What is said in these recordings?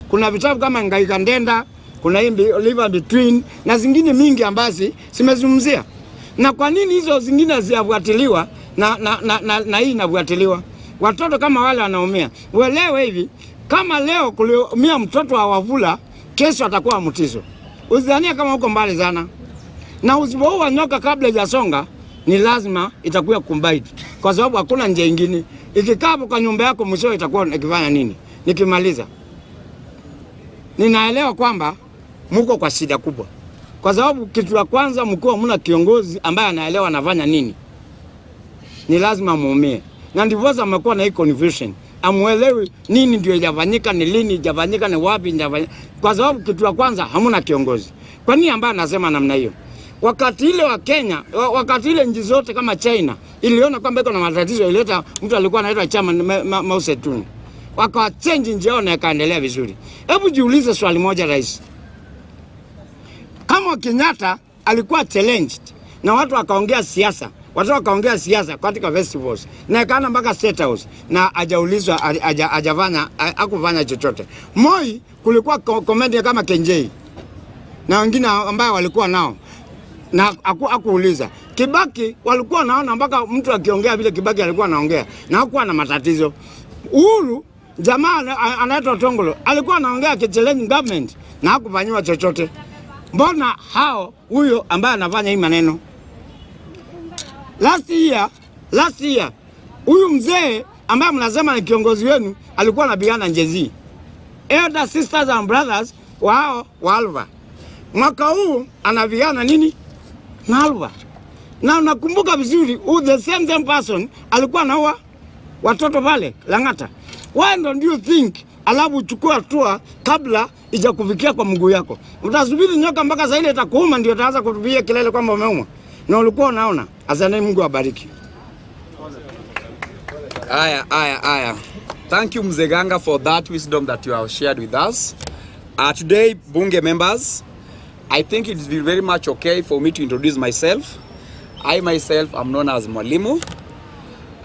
kuna vitabu kama Ngaikandenda, kuna hii Live Between na zingine mingi ambazi simezungumzia. Na kwa nini hizo zingine hazifuatiliwa na hii inafuatiliwa? Watoto kama wale wanaumia. Uelewe hivi, kama leo kuliumia mtoto wa Wavula, kesho atakuwa Mutiso. Usidhania kama uko mbali sana. Na usipoua nyoka kabla hajasonga, ni lazima itakuwa combined. Kwa sababu hakuna njia nyingine. Ikikaa kwa nyumba yako mwisho itakuwa ikifanya nini? Nikimaliza, ninaelewa kwamba mko kwa shida kubwa. Kwa sababu kitu la kwanza, mkuu mna kiongozi ambaye anaelewa anafanya nini. Ni lazima muumie. Na ndivyo sasa mmekuwa na hii confusion. Amuelewi nini ndio inafanyika, ni lini inafanyika, ni wapi inafanyika. Kwa sababu kitu la kwanza hamuna kiongozi. Kwa nini ambaye anasema namna hiyo? Wakati ile wa Kenya, wakati ile nchi zote kama China iliona kwamba iko na matatizo, ileta mtu alikuwa anaitwa chama Mao Zedong. Wakachange nchi yao na ikaendelea vizuri. Hebu jiulize swali moja rais. Kama Kenyatta alikuwa challenged na watu wakaongea siasa, watu wakaongea siasa katika festivals na kana mpaka State House na hajaulizwa, hakufanya chochote. Moi kulikuwa comedian kama Kenjei na wengine ambao walikuwa nao na hakuuliza. Kibaki walikuwa naona mpaka mtu akiongea vile Kibaki alikuwa anaongea na hakuwa na matatizo. Uhuru jamaa anaitwa Tongolo alikuwa anaongea kichallenge government na hakufanywa chochote. Mbona hao huyo ambaye anafanya hii maneno? Last year huyu mzee ambaye mnasema ni kiongozi wenu alikuwa anapigana njezi. Elder sisters and brothers wao Alva. Mwaka huu anapigana nini? Na Alva. Na nakumbuka vizuri the same person alikuwa anaua watoto pale Lang'ata. Why don't you think alafu uchukua hatua kabla ijakufikia kwa mguu yako? Utasubiri nyoka mpaka saa ile itakuuma ndio utaanza kutupigia kelele kwamba umeuma. Na ulikuwa unaona. Asante, Mungu abariki. Aya. Thank you Mzeganga for that wisdom that you have shared with us. Today, Bunge members, I think it is very much okay for me to introduce myself. I myself am known as Mwalimu,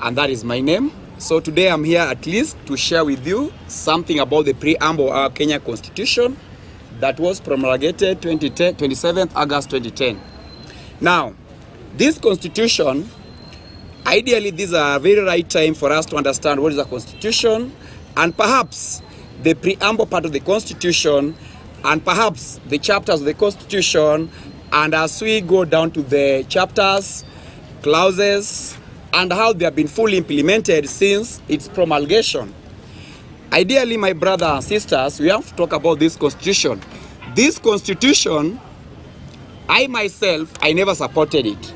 and that is my name. So today I'm here at least to share with you something about the preamble of our Kenya Constitution that was promulgated 27th August 2010. Now, this Constitution, ideally this is a very right time for us to understand what is a Constitution and perhaps the preamble part of the Constitution and perhaps the chapters of the Constitution, and as we go down to the chapters, clauses, and how they have been fully implemented since its promulgation. Ideally, my brothers and sisters, we have to talk about this Constitution. This Constitution, I myself, I never supported it.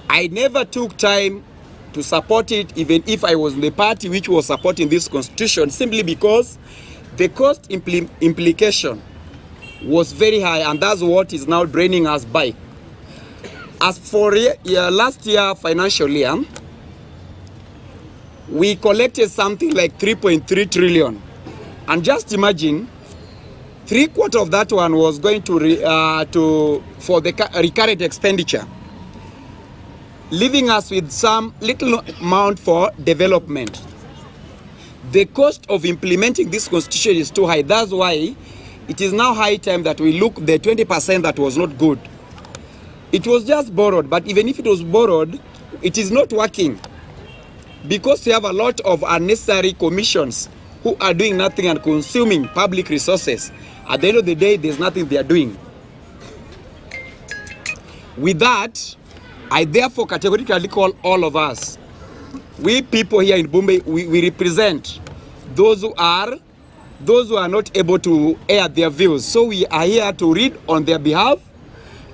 I never took time to support it, even if I was in the party which was supporting this Constitution, simply because the cost implication was very high, and that's what is now draining us by. As for last year financial year, we collected something like 3.3 trillion. And just imagine, 3/4 of that one was going for the recurrent expenditure, leaving us with some little amount for development. The cost of implementing this constitution is too high. That's why it is now high time that we look the 20% that was not good. It was just borrowed, but even if it was borrowed, it is not working because we have a lot of unnecessary commissions who are doing nothing and consuming public resources. At the end of the day, there's nothing they are doing. With that, I therefore categorically call all of us, we people here in Bunge, we represent those who are not able to air their views. So we are here to read on their behalf,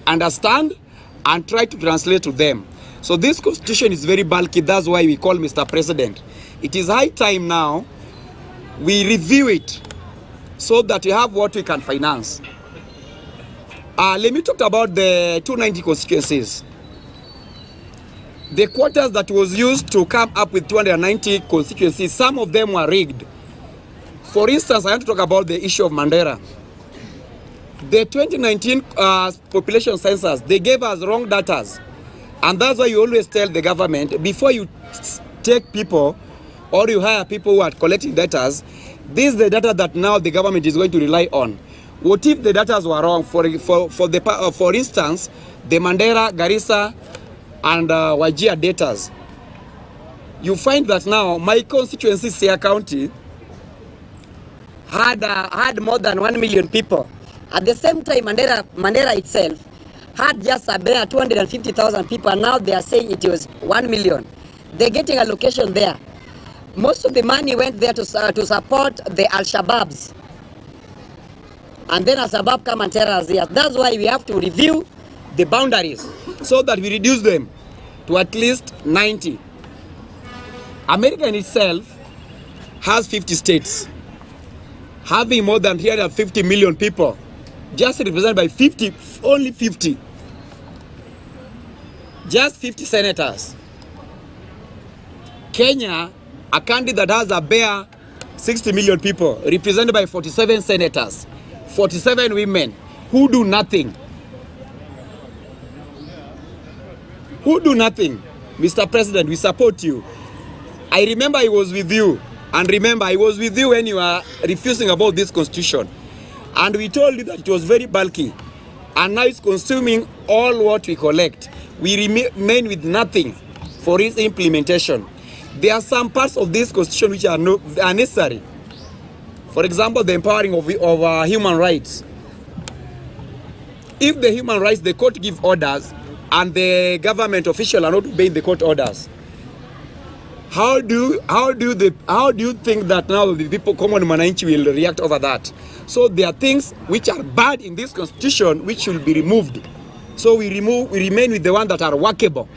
understand, and try to translate to them. So this constitution is very bulky. That's why we call Mr. President. It is high time now we review it so that we have what we can finance. Let me talk about the 290 constituencies. The quotas that was used to come up with 290 constituencies, some of them were rigged. For instance, I want to talk about the issue of Mandera. The 2019 population census, they gave us wrong data. And that's why you always tell the government, before you take people or you hire people who are collecting data, This is the data that now the government is going to rely on. What if the data were wrong? For instance, the Mandera, Garissa, and Wajir datas. You find that now my constituency, Siaya County, had more than 1 million people. At the same time, Mandera itself had just a bare 250,000 people, and now they are saying it was 1 million. They're getting a location there. Most of the money went there to support the Al-Shabaabs. And then Al-Shabaab come and tell us here. That's why we have to review the boundaries so that we reduce them to at least 90. America in itself has 50 states, having more than 350 million people, just represented by 50, only 50. Just 50 senators. Kenya, a country that has a bare 60 million people, represented by 47 senators, 47 women, who do nothing. Who do nothing. Mr. President, we support you. I remember I was with you, and remember I was with you when you were refusing about this constitution. And we told you that it was very bulky, and now it's consuming all what we collect. We remain with nothing for its implementation. There are some parts of this constitution which are necessary. For example, the empowering of human rights. If the human rights, the court give orders, and the government officials are not obeying the court orders, how do you think that now the people, common Mwananchi, will react over that? So there are things which are bad in this constitution which should be removed. So we remain with the ones that are workable.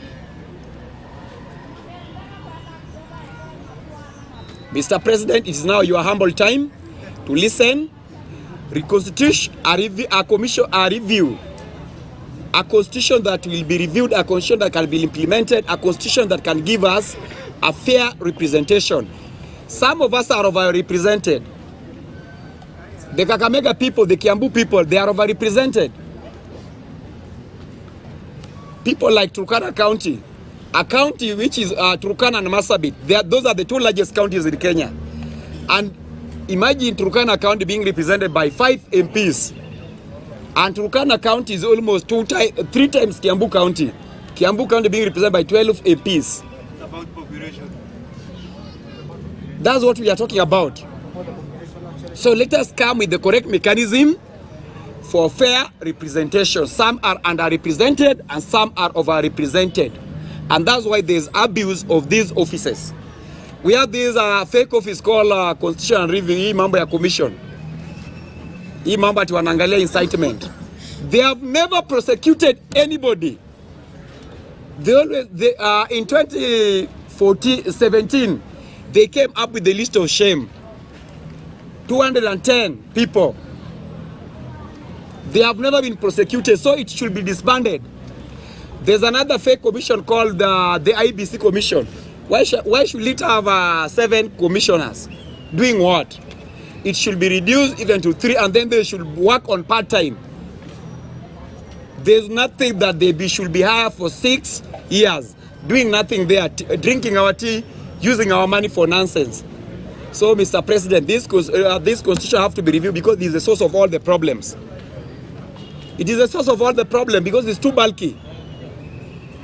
Mr. President, it is now your humble time to listen, reconstitute, review, a constitution that will be reviewed, a constitution that can be implemented, a constitution that can give us a fair representation. Some of us are overrepresented. The Kakamega people, the Kiambu people, they are overrepresented. People like Turkana County, a county which is Turkana and Marsabit, those are the two largest counties in Kenya. And imagine Turkana County being represented by 5 MPs. And Turkana County is almost 3 times Kiambu County. Kiambu County being represented by 12 MPs. It's about population. That's what we are talking about. So let us come with the correct mechanism for fair representation. Some are underrepresented and some are overrepresented. And that's why there's abuse of these offices. We have this fake office called Constitution and Review, hii mambo ya commission. Hii mambo ati wanaangalia incitement. They have never prosecuted anybody. In 2017, they came up with the list of shame. 210 people. They have never been prosecuted, so it should be disbanded. There's another fake commission called the IBC Commission. Why should it have 7 commissioners? Doing what? It should be reduced even to 3, and then they should work on part-time. There's nothing that they should be hired for 6 years, doing nothing there, drinking our tea, using our money for nonsense. So, Mr. President, this constitution have to be reviewed because it is the source of all the problems. It is the source of all the problems because it's too bulky.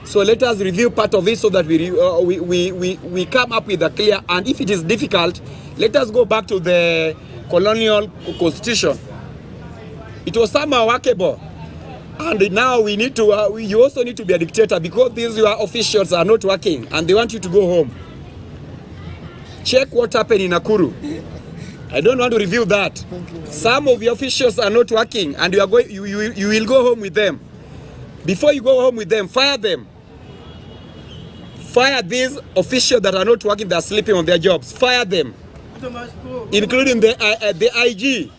So let us review part of it so that we come up with a clear, and if it is difficult, let us go back to the colonial constitution. It was somehow workable. And now we need to, you also need to be a dictator because these your officials are not working and they want you to go home. Check what happened in Nakuru. I don't want to review that. Some of your officials are not working and you will go home with them. Before you go home with them, fire them. Fire these officials that are not working, that are sleeping on their jobs. Fire them. Including the IG.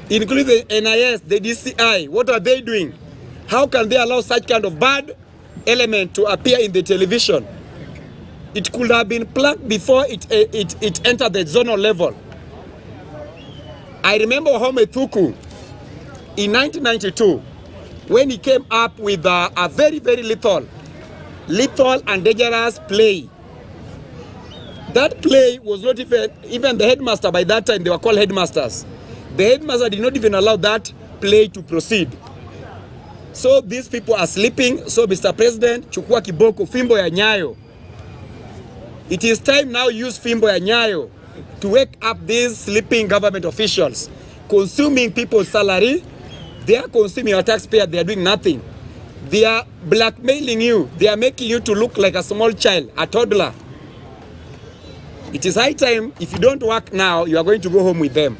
Including the NIS, the DCI. What are they doing? How can they allow such kind of bad element to appear in the television? It could have been plugged before it entered the zonal level. I remember Home Thuku in 1992 when he came up with a very, very lethal and dangerous play That play was not even the headmaster by that time, they were called headmasters. The headmaster did not even allow that play to proceed. So these people are sleeping. So Mr. President, chukua kiboko, fimbo ya nyayo. It is time now use fimbo ya nyayo to wake up these sleeping government officials, consuming people's salary. They are consuming your taxpayer, they are doing nothing. They are blackmailing you. They are making you to look like a small child, a toddler. It is high time, if you don't work now, you are going to go home with them.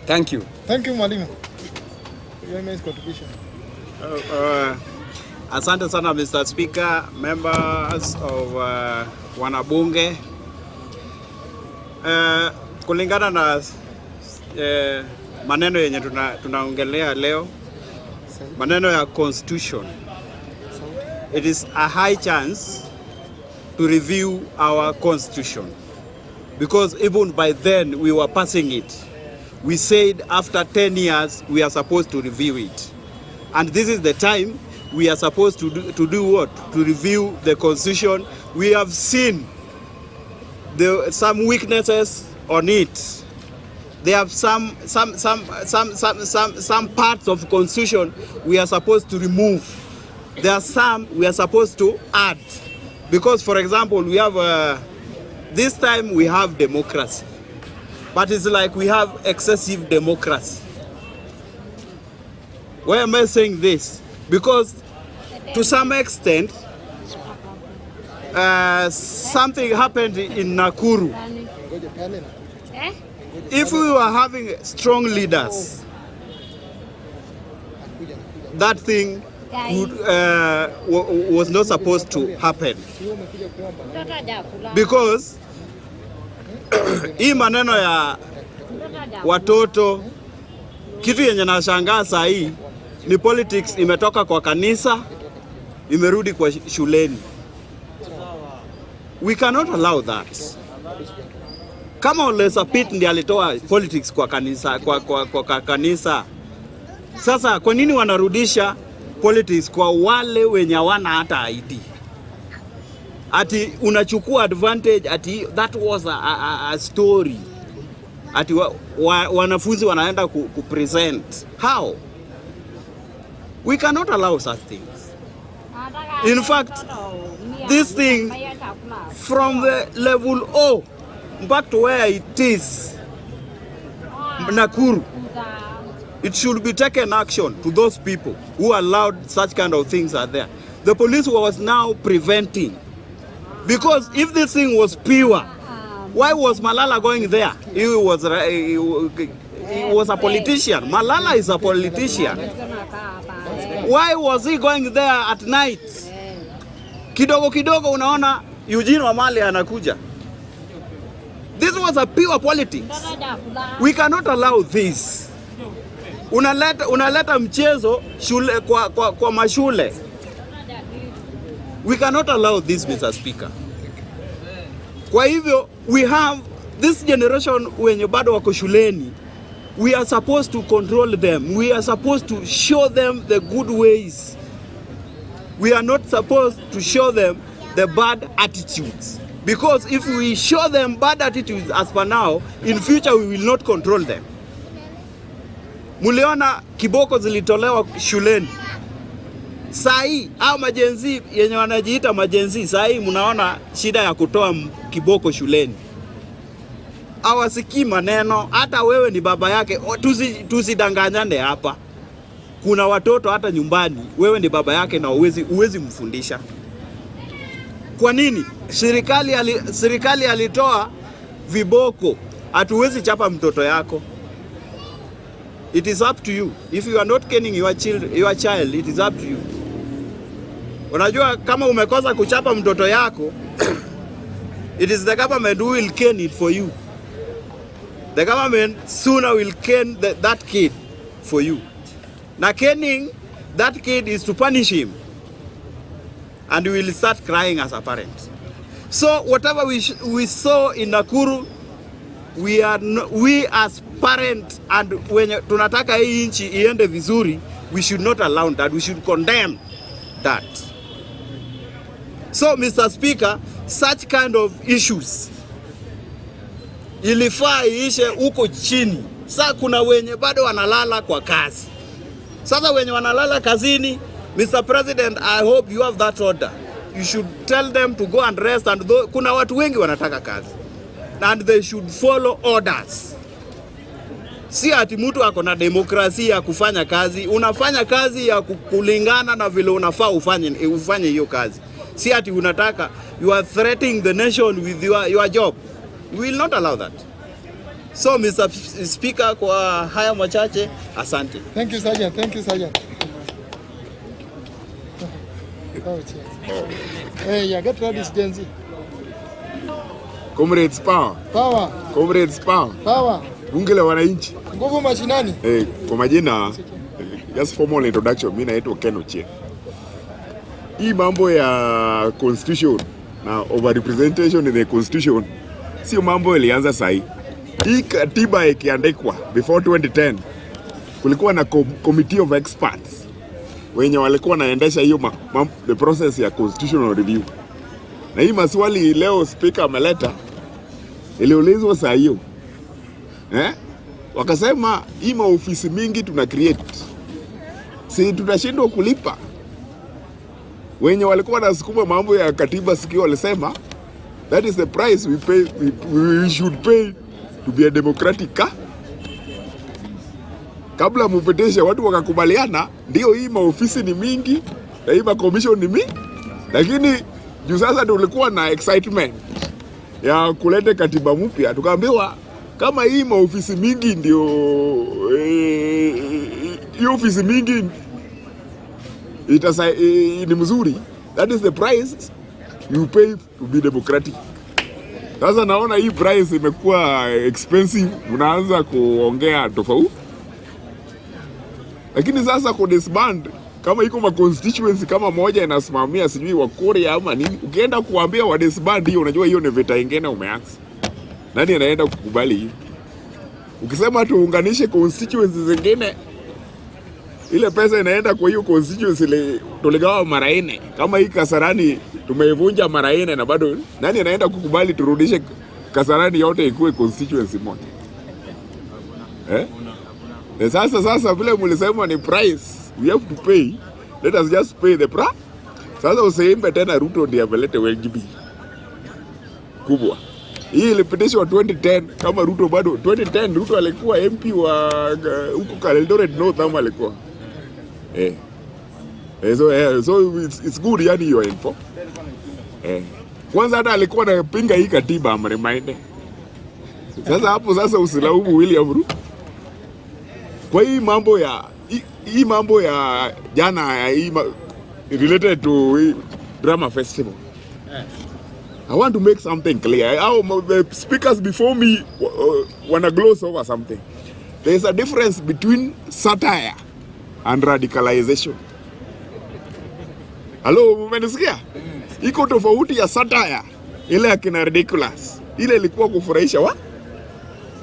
Thank you. Thank you, Mwalimu. Your immense contribution. Asante sana Mr. Speaker, members of Wanabunge. Kulingana na maneno yenye tunaongelea leo, maneno ya constitution, it is a high chance to review our constitution, because even by then we were passing it. We said after 10 years we are supposed to review it, and this is the time we are supposed to do what? To review the constitution. We have seen some weaknesses on it. There are some parts of constitution we are supposed to remove. There are some we are supposed to add, because for example we have this time we have democracy, but it's like we have excessive democracy. Why am I saying this? Because to some extent something happened in Nakuru. If we were having strong leaders, that thing was not supposed to happen, because hii maneno ya watoto, kitu yenye nashangaa saa hii ni politics imetoka kwa kanisa imerudi kwa shuleni. We cannot allow that. Kama Ole Sapit ndiye alitoa politics kwa kanisa, kwa kanisa, sasa kwa nini wanarudisha politics kwa wale wenye hawana hata ID? Ati unachukua advantage, ati that was a story. Ati wanafunzi wanaenda kupresent. How? We cannot allow such things. In fact, this thing from the level O back to where it is, Nakuru, it should be taken action to those people who allowed such kind of things are there. The police was now preventing, because if this thing was pure, why was Malala going there? He was a politician. Malala is a politician. Why was he going there at night? Kidogo kidogo unaona Eugene Wamalwa anakuja. This was a pure politics. We cannot allow this. Unaleta mchezo shule kwa mashule. We cannot allow this, Mr. Speaker. Kwa hivyo, we have this generation wenye bado wako shuleni. We are supposed to control them. We are supposed to show them the good ways. We are not supposed to show them the bad attitudes. Because if we show them bad attitudes as for now, in future we will not control them. Muliona kiboko zilitolewa shuleni. Sai au majenzi yenye wanajiita majenzi, sai munaona shida ya kutoa kiboko shuleni. Hawasikii maneno, hata wewe ni baba yake, tusidanganyane hapa. Kuna watoto hata nyumbani, wewe ni baba yake na uwezi mfundisha. Kwa nini? Serikali alitoa viboko, hatuwezi chapa mtoto yako. It is up to you. If you are not caning your child, it is up to you. Unajua kama umekosa kuchapa mtoto yako, it is the government who will cane it for you. The government sooner will cane that kid for you. Now caning that kid is to punish him, and we will start crying as a parent. So whatever we saw in Nakuru, we as parents, and when tunataka hii nchi iende vizuri, we should not allow that. We should condemn that. So Mr. Speaker, such kind of issues ilifaa iishe huko chini. Sasa kuna wenye bado wanalala kwa kazi. Sasa wenye wanalala kazini, Mr. President, I hope you have that order. You should tell them to go and rest, and kuna watu wengi wanataka kazi. And they should follow orders. Si ati mtu ako na demokrasia ya kufanya kazi, unafanya kazi ya kulingana na vile unafaa ufanye hiyo kazi. Si ati unataka, you are threatening the nation with your job. We will not allow that. So Mr. Speaker, kwa haya machache, asante. Thank you, Sergeant. Thank you, Sergeant. Hey, yeah, get ready, Gen Z. Comrades power. Power. Comrades power. Power. Bunge la wananchi. Nguvu mashinani. Kwa majina, just formal introduction, mimi naitwa Ken Ochieng. Hii mambo ya constitution na overrepresentation in the constitution sio mambo ilianza sahi. Hii katiba ikiandikwa before 2010 kulikuwa na committee of experts wenye walikuwa naendesha hiyo the process ya constitutional review. Na hii maswali leo speaker ameleta iliulizwa saa hiyo. Wakasema hii maofisi mingi tuna create, si tutashindwa kulipa. Wenye walikuwa nasukuma mambo ya katiba sikio walisema that is the price we should pay to be a democratic. Kabla mupitishe watu wakakubaliana, ndio hii maofisi ni mingi na hii commission ni mingi, lakini juu sasa tulikuwa na excitement ya kuleta katiba mpya, tukaambiwa kama hii maofisi mingi ndio hii ofisi mingi ni mzuri, that is the price you pay to be democratic. Sasa naona hii price imekuwa expensive, unaanza kuongea tofauti. Lakini sasa ku disband kama iko constituency kama moja inasimamia sijui wa Korea ama nini, ukienda kuambia wa disband hiyo, unajua hiyo ni vita ingine umeanza. Nani anaenda kukubali hiyo? Ukisema tuunganishe constituencies zingine, ile pesa inaenda kwa hiyo constituency ile tuligawa mara 4. Kama hii Kasarani tumeivunja mara 4 na bado nani anaenda kukubali turudishe Kasarani yote ikuwe constituency moja? Sasa vile mlisema ni price we have to pay, let us just pay the price. Sasa usiimbe tena Ruto ndiye amelete LGB kubwa. Hii ilipitishwa 2010 kama Ruto bado 2010 Ruto alikuwa MP wa huko Eldoret North ama alikuwa so it's good yani hiyo info. Kwanza hata alikuwa anapinga hii katiba amremind. Sasa hapo sasa usilaumu William Ruto. Kwa hii mambo ya jana hii related to drama festival. I want to make something clear. The speakers before me wanna gloss over something. There is a difference between satire and radicalization. Hello, mmenisikia? Iko tofauti ya satire ile ya kina ridiculous. Ile ilikuwa kufurahisha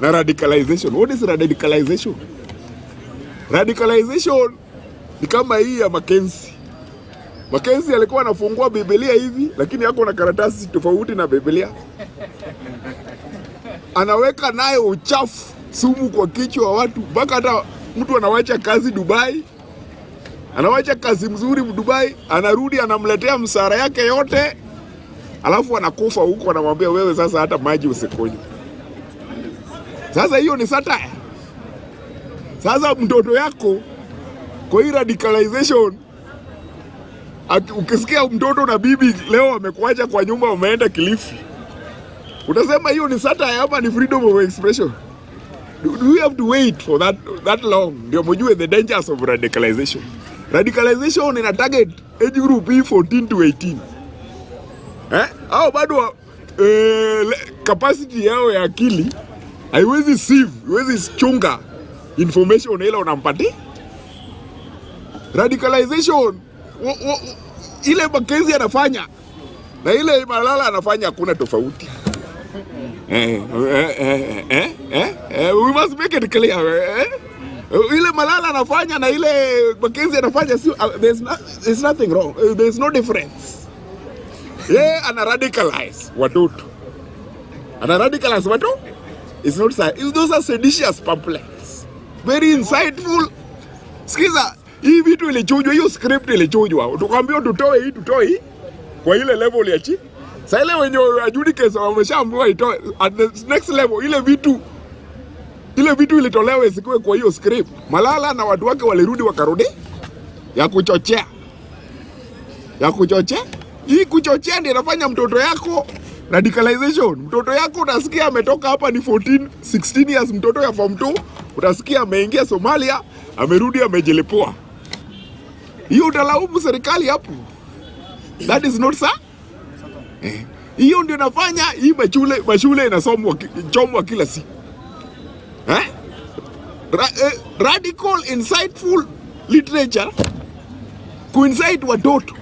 na radicalization. What is radicalization? Radicalization ni kama hii ya Mackenzie. Mackenzie alikuwa anafungua Biblia hivi, lakini yako na karatasi tofauti na Biblia. Anaweka nayo uchafu, sumu kwa kichwa wa watu, mpaka hata mtu anawacha kazi Dubai. Anawacha kazi mzuri Dubai, anarudi anamletea msara yake yote, alafu anakufa huko, anamwambia wewe sasa hata maji usikunywe. Sasa hiyo ni satire. Sasa mtoto yako kwa hii radicalization, ukisikia mtoto na bibi leo amekuacha kwa nyumba umeenda Kilifi, utasema hiyo ni satire ama ni freedom of expression? Do we have to wait for that long ndio mjue the dangers of radicalization? Radicalization ina target age group 14 to 18. Au bado capacity yao ya akili haiwezi sieve, haiwezi chunga information ile unampatia. Radicalization ile Mackenzie anafanya na ile Malala anafanya hakuna tofauti. We must make it clear. Ile Malala anafanya na ile Mackenzie anafanya, there's nothing wrong. There's no difference. Ana radicalize watoto. It's not those are seditious pamphlets. Very insightful. Sikiza, hii vitu ilichujwa, hiyo script ilichujwa. Tukaambiwa tutoe hii kwa ile level ya chini. Sasa ile wenye adjudicate wameshaambiwa itoe at the next level, ile vitu ilitolewa isikuwe kwa hiyo script. Malala na watu wake walirudi wakarudi ya kuchochea. Hii kuchochea ndio inafanya mtoto yako radicalization. Mtoto yako utasikia ametoka hapa ni 16 years, mtoto ya form 2 utasikia ameingia Somalia, amerudi amejilipua. Hiyo utalaumu serikali hapo. That is not sir. Hiyo ndio inafanya hii mashule inasomwa chomwa kila siku. Radical insightful literature kuinsight watoto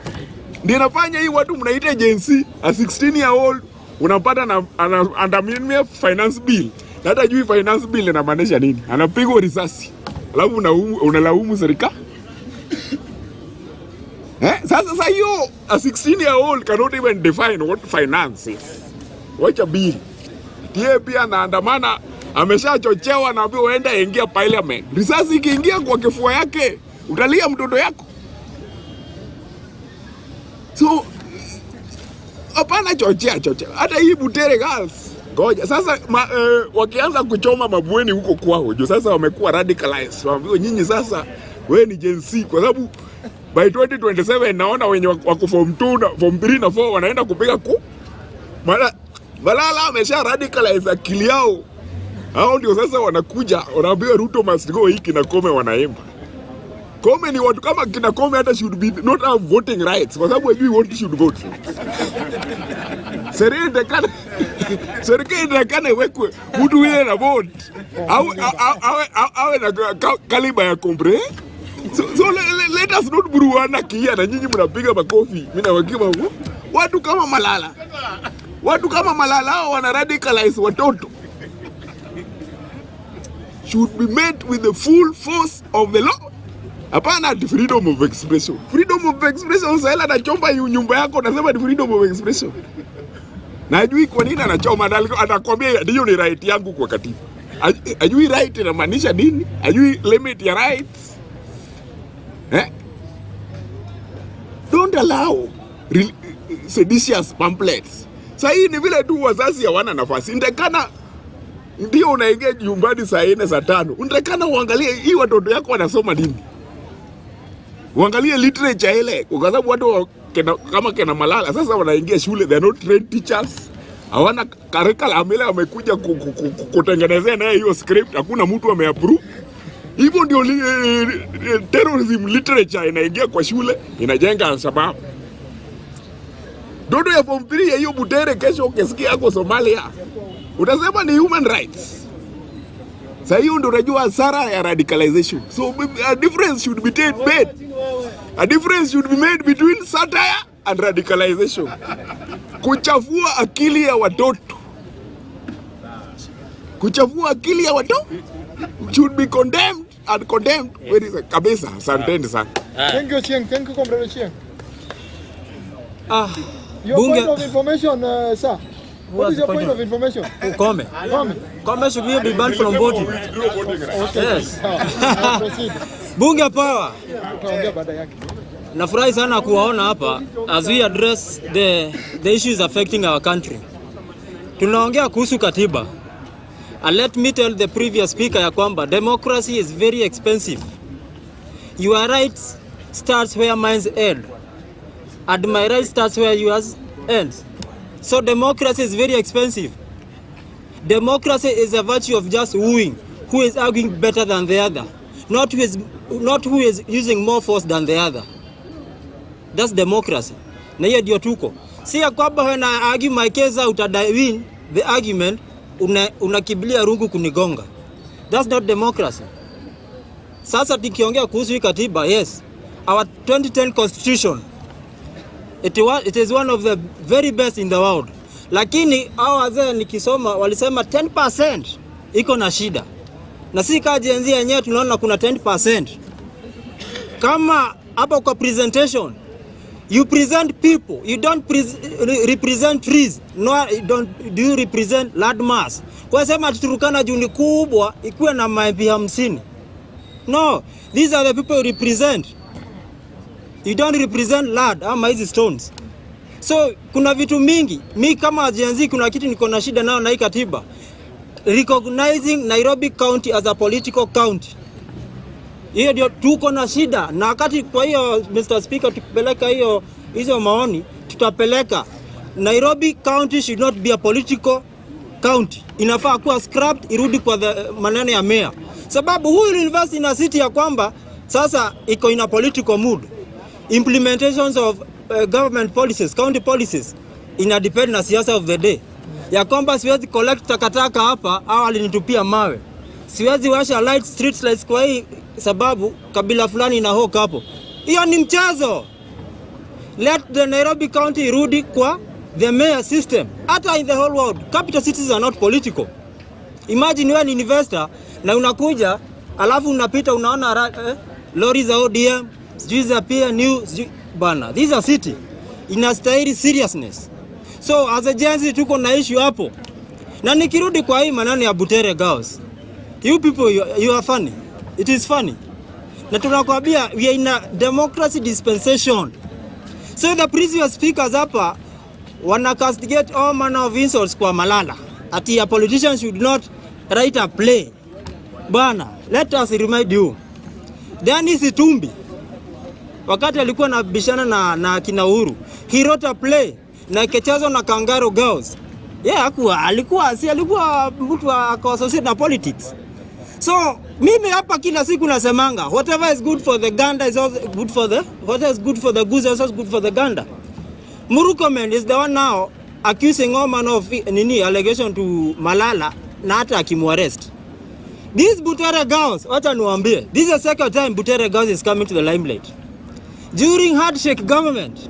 ndio inafanya hii watu mnaita Gen Z, a 16-year-old unapata na anaandamia finance bill. Hata jui finance bill inamaanisha nini? Anapigwa risasi. Alafu unalaumu serikali. Sasa hiyo a 16-year-old cannot even define what finance is. Wacha bill. Tie pia anaandamana, ameshachochewa na ambiwa waenda ingia parliament. Risasi ikiingia kwa kifua yake, utalia mtoto yako. So hapana chochea. Hata hii Butere girls. Ngoja. Sasa wakianza kuchoma mabweni huko kwao, jo sasa wamekuwa radicalized. Waambiwa nyinyi sasa wewe ni Gen Z kwa sababu by 2027 naona wenye wako form 2 na form 3 na 4 wanaenda kupiga Malala amesha radicalize akili yao. Hao ndio sasa wanakuja, wanaambiwa Ruto must go, hiki na Kome wanaimba. Kome ni watu kama kina Kome hata should be not have voting rights kwa sababu hajui what should vote. Serikali inakana wekwe mtu yeye na vote. Awe na kaliba ya kombre. So let us not buruana kia na nyinyi mnapiga makofi. Mimi nawakiwa watu kama Malala. Watu kama Malala hao wana radicalize watoto. Should be met with the full force of the law. Hapana ati freedom of expression. Freedom of expression sasa na chomba nyumba yako nasema ni freedom of expression. Najui kwa nini anachoma, anakwambia hiyo ni right yangu kwa katiba. Ajui right inamaanisha nini? Ajui limit ya rights. Don't allow seditious pamphlets. Sasa hii ni vile tu wazazi hawana nafasi. Ndekana ndio unaingia nyumbani saa 4 saa 5. Ndekana uangalie hii watoto yako wanasoma nini. Uangalie literature ile kwa sababu watu kama kina Malala sasa wanaingia shule, they are not trained teachers. Hawana curriculum ile wamekuja kutengenezea naye hiyo script, hakuna mtu ameapprove. Hivyo ndio terrorism literature inaingia kwa shule, inajenga sababu. Dodo ya form 3 ya hiyo Butere kesho ukisikia yako Somalia, utasema ni human rights. Sasa hiyo ndio unajua hasara ya radicalization. So a difference should be made. A difference should be made between satire and radicalization. Kuchafua akili ya watoto. Kuchafua akili ya watoto should be condemned and condemned very kabisa. Asante sana. Thank you Chieng. Thank you Comrade Chieng. Your Bunge. point of information, sir. What is your point of information? Kome should be banned from voting. Okay. Yes. Proceed. Bunge power. Utaongea baada yake. Nafurahi sana kuwaona hapa as we address the issues affecting our country. Tunaongea kuhusu katiba. And let me tell the previous speaker ya kwamba democracy is very expensive. Your rights starts where mine's end. And my right starts where yours ends. So democracy is very expensive. Democracy is a virtue of just wooing who is arguing better than the other, not who is using more force than the other. That's democracy. Na hiyo ndio tuko. Si ya kwamba when I argue my case out and I win the argument, unakiblia rungu kunigonga. That's not democracy. Sasa tukiongea kuhusu hii katiba, yes, our 2010 constitution, it is one of the very best in the world. Lakini hao wazee nikisoma walisema 10% iko na shida. Na sisi kama Gen Z yenyewe tunaona kuna 10%. Kama hapa kwa presentation You present people. You don't represent trees. No, do you represent land mass? Kwa sema Turkana juni kubwa ikuwe na maembe 50. No, these are the people you represent. You don't represent land ama hizi stones. So kuna vitu mingi. Mi kama Gen Z kuna kitu niko na shida nao na hii katiba. Recognizing Nairobi County as a political county. Hiyo ndio tuko na shida. Na wakati kwa hiyo Mr. Speaker tukipeleka hizo maoni tutapeleka Nairobi County should not be a political county. Inafaa kuwa scrapped, irudi kwa maneno ya mayor. Sababu huyu university na city ya kwamba sasa iko in a political mood. Implementations of government policies, county policies ina depend na siasa of the day. Ya kwamba siwezi collect takataka hapa au alinitupia mawe. Siwezi washa light street lights kwa hii sababu kabila fulani ina hoka hapo. Hiyo ni mchezo. Let the Nairobi County irudi kwa the mayor system. Hata in the whole world, capital cities are not political. Imagine wewe ni investor na unakuja alafu unapita unaona lori za ODM, sijui za PNU, bana. These are city. Inastahili seriousness. So as a Gen Z tuko na issue hapo. Na nikirudi kwa hii maneno ya Butere girls. You people you are funny. It is funny. Na tunakwambia we are in a democracy dispensation. So the previous speakers hapa wana castigate all manner of insults kwa Malala. Ati a politician should not write a play. Bana, let us remind you. Dennis Itumbi wakati alikuwa na bishana na kina Uhuru, he wrote a play na ikechezwa na Kangaroo Girls. Alikuwa mtu associated na politics. So mimi hapa kila siku nasemanga whatever is good for the gander is also good for the whatever is good for the goose is also good for the gander. Murkomen is the one now accusing Oman of allegation to Malala na hata akimwarrest. These Butere girls, wacha niwaambie, this is the second time Butere girls is coming to the limelight. During handshake government,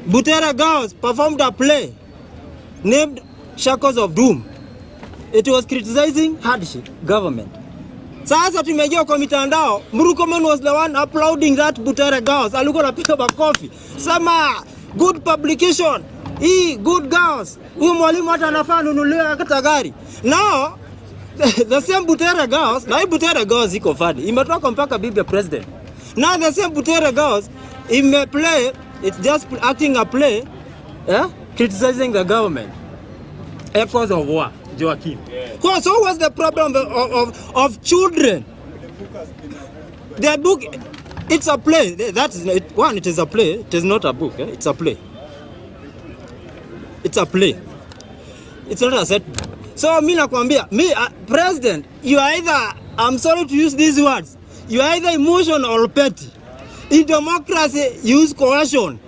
Butere girls performed a play named Shackles of Doom. It was criticizing handshake government. Sasa tumejua kwa mitandao, Murkomen was the one applauding that Butere girls. Alikuwa anapiga makofi. Sema good publication. Good girls. Huyu mwalimu hata anafaa nunuliwe hata gari. Now the same Butere girls, na Butere girls iko fadi. Imetoka mpaka bibi president. Now the same Butere girls play, it's just acting a play, criticizing the government. Echoes of war, Joaquin. Yeah. So what's the problem of children? The book, it's a play. That is one. It is a play. It is not a book. It's a play. It's a play. It's not a set. So mimi nakwambia, president, you are either, I'm sorry to use these words, you are either emotional or petty. In democracy, you use coercion.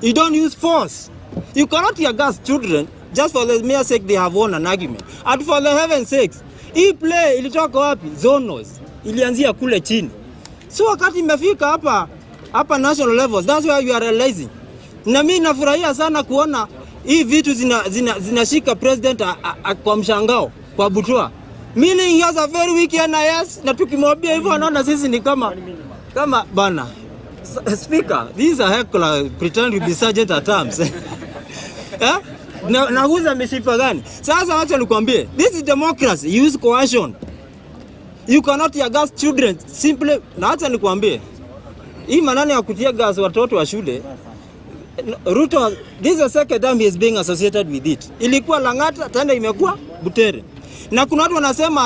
You don't use force. You cannot tear gas children just for the mere sake they have won an argument. And for the heaven's sakes, hii play ilitoka wapi? Zonos. Ilianzia kule chini. So wakati imefika hapa national levels, that's why you are realizing. Na mimi nafurahia sana kuona hii vitu zinashika president kwa mshangao, kwa butua. Meaning he has a very weak NIS, na tukimwambia hivyo anaona sisi ni kama bana. Speaker, these are heckler pretend to be sergeant at arms. Na huza mishipa gani? Sasa wacha nikwambie, this is democracy. You use coercion. You cannot tear gas children simply. Na wacha nikwambie, hii maneno ya kutia gas watoto wa shule, Ruto, this is the second time he is being associated with it. Ilikuwa Lang'ata, tena imekuwa Butere. Na kuna watu wanasema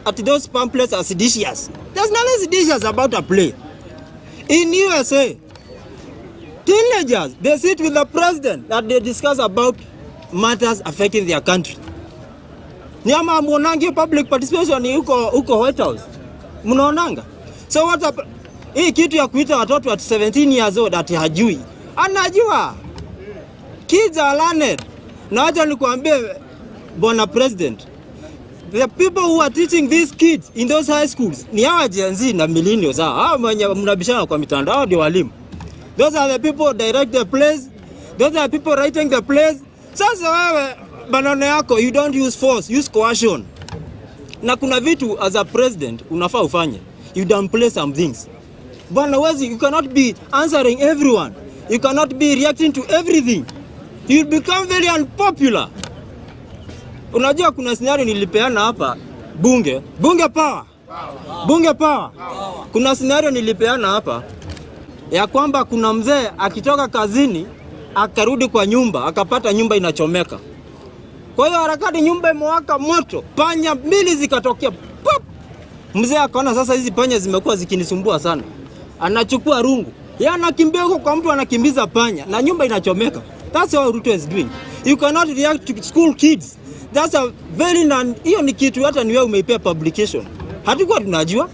ati those pamphlets are seditious. There's nothing seditious about a play. In USA, teenagers, they sit with the president that they discuss about matters affecting their country. Nyama mwanangi public participation huko White House. Mnaonanga? So hii kitu ya kuita watoto at 17 years old ati hajui. Anajua. Kids are learned. Na wacha nikwambie bwana president, the people who are teaching these kids in those high schools ni hawa Gen Z na millennials. Hao mnabishana kwa mitandao, hao ndio walimu. Those are the people direct the plays. Those are the people writing the plays. Sasa wewe banana yako, you don't use force, use coercion. Na kuna vitu as a president unafaa ufanye. You downplay some things. Bwana wezi, you cannot be answering everyone. You cannot be reacting to everything. You become very unpopular. Unajua kuna scenario nilipeana hapa bunge power. Bunge power. Kuna scenario nilipeana hapa ya kwamba kuna mzee akitoka kazini akarudi kwa nyumba akapata nyumba inachomeka. Kwa hiyo harakati nyumba imewaka moto, panya 2 zikatokea. Pop! Mzee akaona sasa hizi panya zimekuwa zikinisumbua sana. Anachukua rungu. Yeye anakimbia huko kwa mtu anakimbiza panya na nyumba inachomeka. That's what Ruto is doing. You cannot react to school kids. That's a very hiyo ni kitu hata ni wewe umeipea publication. Hatukuwa tunajua.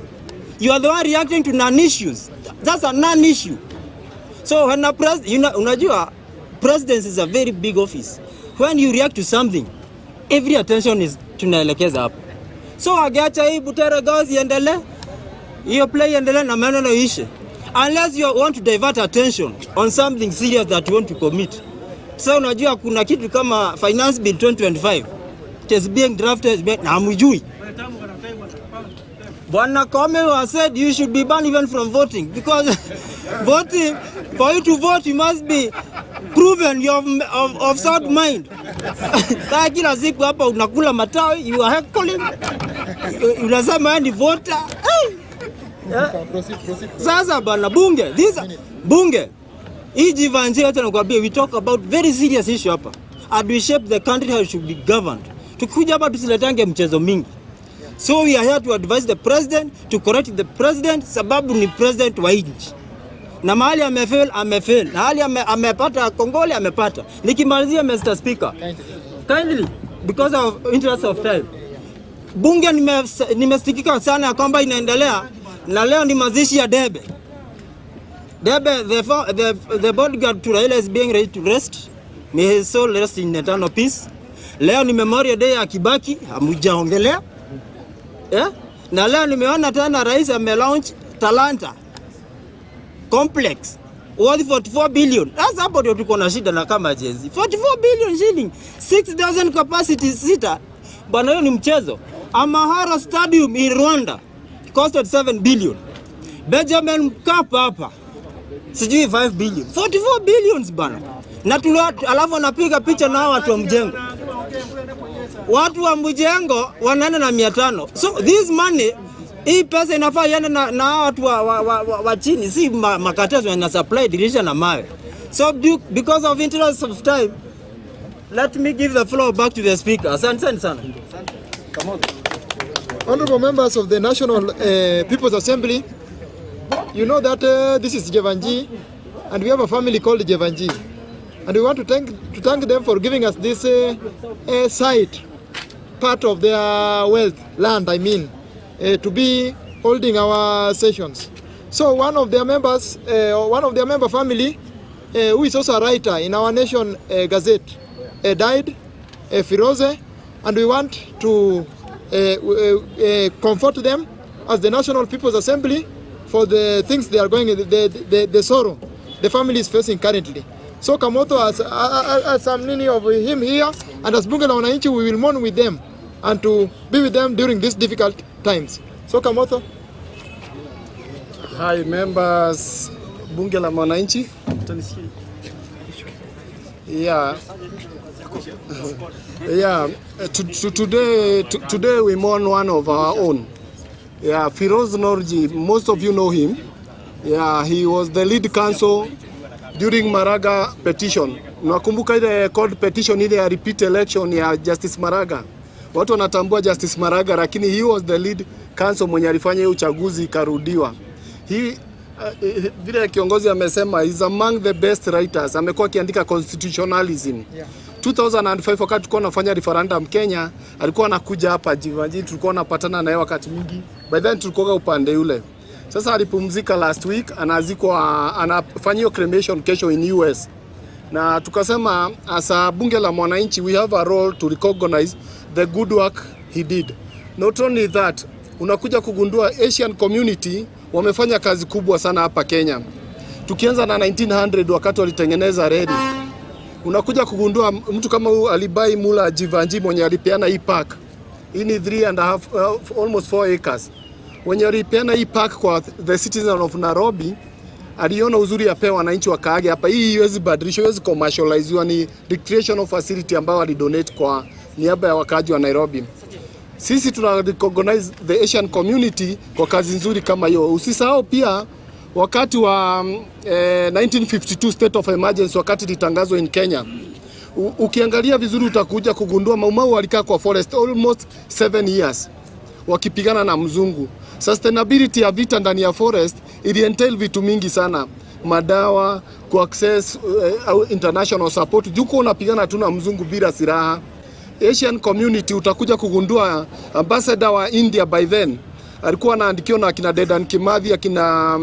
You are the one reacting to non-issues. That's a non-issue. So when unajua presidency is a very big office. When you react to something, every attention is tunaelekeza hapo. So agiacha hii Butere girls iendelee. Hiyo play iendelee na maneno ishe. Unless you want to divert attention on something serious that you want to commit. So unajua kuna kitu kama finance bill 2025. It is being drafted na hamjui. Bwana Kome has said you should be banned even from voting because voting, for you to vote you must be proven you of sound mind. Kila siku hapa unakula matawi, you are heckling, unasema ni voter. Sasa bana bunge hii jivanji hata nakwambia we talk about very serious issue hapa. And we shape the country how it should be governed. Tukikuja hapa tusiletange mchezo mingi. So we are here to advise the president, to correct the president, sababu ni president wa nchi. Na mahali amefail. Na hali amepata kongole amepata. Nikimalizia Mr. Speaker. Kindly, because of interest of time. Bunge nimestikika sana ya kwamba inaendelea na leo ni mazishi ya Debe. The bodyguard to Raila is being ready to rest. May his soul rest in eternal peace. Leo ni Memorial Day ya Kibaki, hamujaongelea. Na leo nimeona tena rais amelaunch Talanta Complex worth 44 billion. That's hapo ndio tuko na shida na kama jenzi. 44 billion shilling, 6,000 capacity sita. Bwana hiyo ni mchezo. Amahara Stadium in Rwanda costed 7 billion. Benjamin Mkapa hapa sijui 5 billion. 44 billions bana. Na alafu anapiga picha na watu wa mjengo. Watu wa mjengo wanaenda na 500. So this money, hii pesa inafaa iende na watu wa chini, si makatazo yana supply dirisha na mawe. So because of interest of time, let me give the floor back to the speaker. Asante sana. Honorable members of the National People's Assembly, you know that this is Jevanji, and we have a family called Jevanji, and we want to thank them for giving us this site, part of their wealth, land, I mean, to be holding our sessions. So one of their members, member family, who is also a writer in our Nation Gazette, died, Firoze, and we want to comfort them as the National People's Assembly for the things they are going, the sorrow the family is facing currently. So Kamoto has some many of him here, and as Bunge la Mwananchi we will mourn with them and to be with them during these difficult times. So Kamoto. Hi members, Bunge la Mwananchi. Today we mourn one of our own. Firoz Norji, most of you know him. He was the lead counsel during Maraga petition. Nakumbuka ile court petition ile ya repeat election ya Justice Maraga. Watu wanatambua Justice Maraga, lakini he was the lead counsel mwenye alifanya hiyo uchaguzi ikarudiwa. Vile kiongozi amesema is among the best writers. Amekuwa akiandika constitutionalism. 2005 wakati tulikuwa tunafanya referendum Kenya, alikuwa anakuja hapa Jivanji, tulikuwa tunapatana naye wakati mwingi. By then tulikuwa upande yule. Sasa alipumzika last week, anafanywa cremation kesho in US. Na tukasema as a Bunge la Mwananchi we have a role to recognize the good work he did. Not only that, unakuja kugundua Asian community wamefanya kazi kubwa sana hapa Kenya. Tukianza na 1900 wakati walitengeneza reli. Unakuja kugundua mtu kama huyu Alibai Mula Jivanji mwenye alipeana hii park. Hii ni 3.5 almost 4 acres. When you alipeana hii park kwa the citizens of Nairobi, aliona uzuri ya pewa wananchi wakaage hapa. Hii iwezi badilisha, iwezi commercialize, ni recreational facility ambayo alidonate kwa niaba ya wakaaji wa Nairobi. Sisi tuna recognize the Asian community kwa kazi nzuri kama hiyo. Usisahau pia wakati wa 1952 state of emergency, wakati litangazwa in Kenya. Ukiangalia vizuri utakuja kugundua Maumau walikaa kwa forest almost 7 years wakipigana na mzungu. Sustainability ya vita ndani ya forest ili entail vitu mingi sana, madawa, ku access international support. Juko unapigana tu na mzungu bila silaha. Asian community utakuja kugundua ambassador wa India by then alikuwa anaandikiwa na akina Dedan Kimathi, akina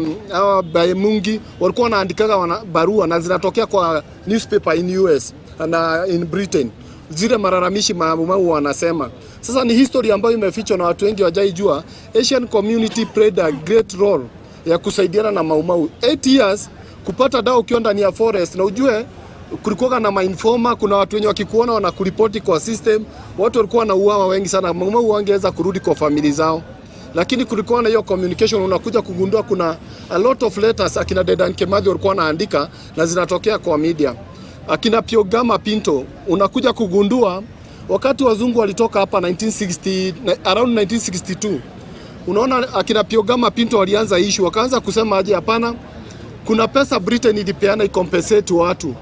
Mungi, walikuwa wanaandikaga barua na zinatokea kwa newspaper in US na in Britain, zile malalamishi Maumau wanasema. Sasa ni history ambayo imefichwa na watu wengi wajaijua. Asian community played a great role ya kusaidiana na Maumau. 8 years kupata dawa ukiwa ndani ya forest, na ujue kulikuwa na mainforma, kuna watu wenye wakikuona wanakuripoti kwa system, watu walikuwa wanauawa wengi sana. Maumau wangeweza kurudi kwa familia zao, lakini kulikuwa na hiyo communication. Unakuja kugundua kuna a lot of letters akina Dedan Kimathi walikuwa wanaandika na zinatokea kwa media. Akina Piogama Pinto unakuja kugundua wakati wazungu walitoka hapa 1960 around 1962. Unaona akina Piogama Pinto walianza issue, wakaanza kusema aje, hapana, kuna pesa Britain ilipeana ikompensate watu,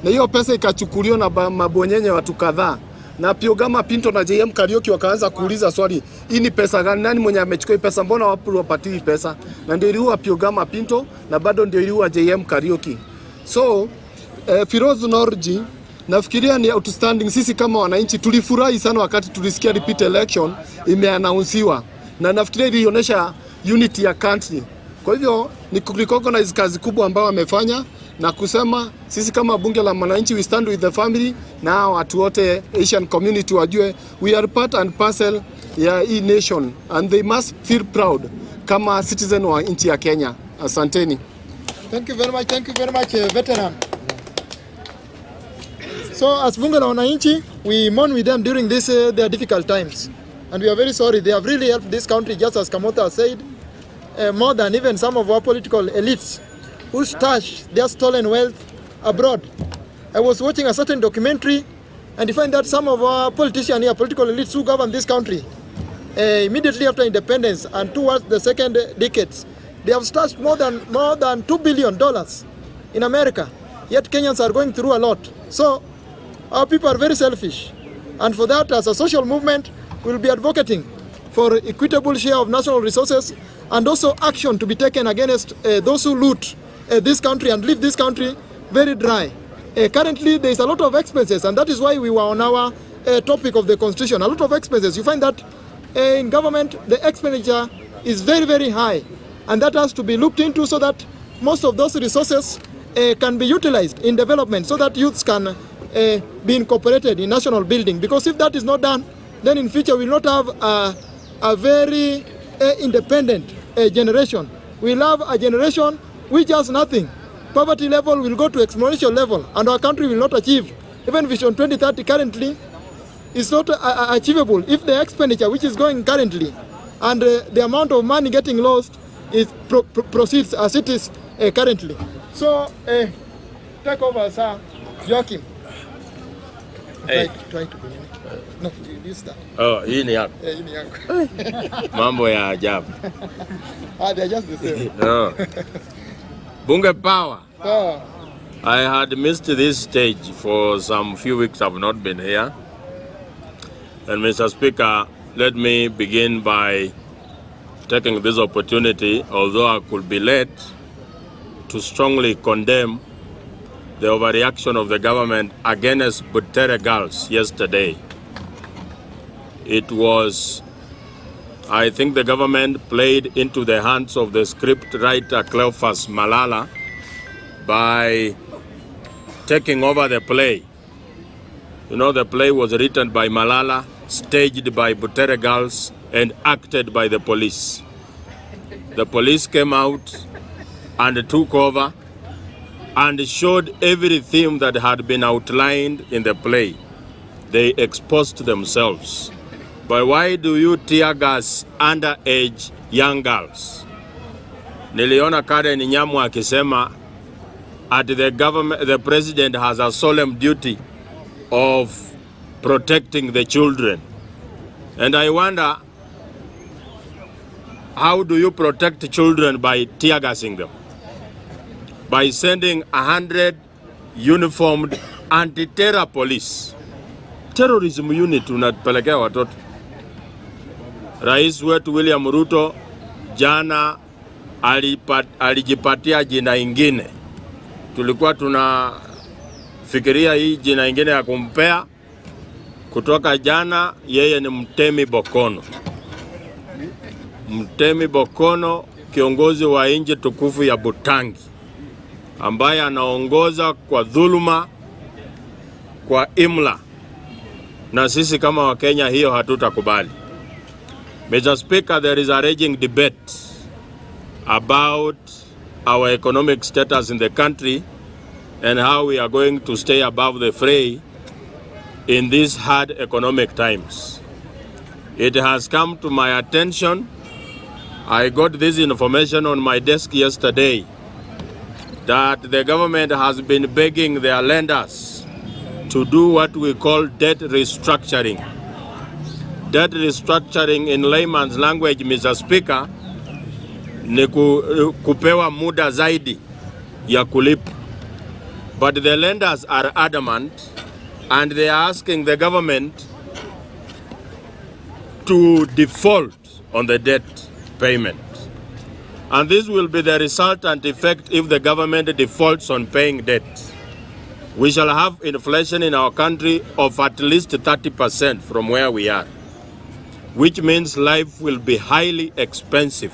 na hiyo pesa ikachukuliwa na mabonyenye watu kadhaa. Na Piogama Pinto na JM Kariuki wakaanza kuuliza swali, hii ni pesa gani? Nani mwenye amechukua pesa? Mbona wapu wapatiwi pesa? Na ndio iliua Piogama Pinto na bado ndio iliua JM Kariuki. So Firoz Norji nafikiria ni outstanding. Sisi kama wananchi tulifurahi sana wakati tulisikia repeat election imeannouncewa, na nafikiria ilionyesha unity ya country. Kwa hivyo ni recognize kazi kubwa ambayo wamefanya na kusema sisi kama bunge la Mwananchi we stand with the family, na watu wote Asian community wajue we are part and parcel ya hii nation and they must feel proud kama citizen wa nchi ya Kenya. Asanteni. Thank you very much, veteran. So as bunge la Mwananchi, we mourn with them during this their difficult times, and we are very sorry. They have really helped this country, just as Kamota said, more than even some of our political elites who stash their stolen wealth abroad. I was watching a certain documentary, and you find that some of our politicians here, political elites who govern this country, immediately after independence and towards the second decades, they have stashed more than $2 billion in America. Yet Kenyans are going through a lot. So our people are very selfish, and for that, as a social movement, we will be advocating for equitable share of national resources and also action to be taken against those who loot this country and leave this country very dry. Currently, there is a lot of expenses, and that is why we were on our topic of the constitution. A lot of expenses. You find that in government, the expenditure is very, very high, and that has to be looked into so that most of those resources can be utilized in development, so that youths can be incorporated in national building. Because if that is not done, then in future we will not have a very independent generation. We will have a generation which has nothing. Poverty level will go to exponential level, and our country will not achieve. Even Vision 2030 currently is not achievable if the expenditure which is going currently and the amount of money getting lost is proceeds as it is currently. So take over, sir. Joachim. Hey. Try to be. No, use that. Oh, hii ni yako. Hii ni yangu. Mambo ya ajabu. They're just the same. No. Bunge power. Oh. I had missed this stage for some few weeks. I've not been here. And Mr. Speaker, let me begin by taking this opportunity, although I could be late, to strongly condemn the overreaction of the government against Butere girls yesterday. It was, I think the government played into the hands of the script writer Cleophas Malala by taking over the play. You know, the play was written by Malala, staged by Butere girls, and acted by the police. The police came out and took over and showed every theme that had been outlined in the play. They exposed themselves. But why do you tear gas underage young girls? niliona Karen Nyamu akisema at the president has a solemn duty of protecting the children. And I wonder, how do you protect children by tear gassing them? By sending 100 uniformed anti-terror police. Terrorism unit unapelekea watoto. Rais wetu William Ruto jana alijipatia jina ingine. Tulikuwa tunafikiria hii jina ingine ya kumpea. Kutoka jana yeye ni Mtemi Bokono. Mtemi Bokono, kiongozi wa nchi tukufu ya Butangi, ambaye anaongoza kwa dhuluma, kwa imla, na sisi kama Wakenya hiyo hatutakubali. Mr. Speaker, there is a raging debate about our economic status in the country and how we are going to stay above the fray in these hard economic times. It has come to my attention. I got this information on my desk yesterday that the government has been begging their lenders to do what we call debt restructuring. Debt restructuring in layman's language, Mr. Speaker, ni kupewa muda zaidi ya kulipa. But the lenders are adamant and they are asking the government to default on the debt payment. And this will be the resultant effect if the government defaults on paying debt. We shall have inflation in our country of at least 30% from where we are, which means life will be highly expensive.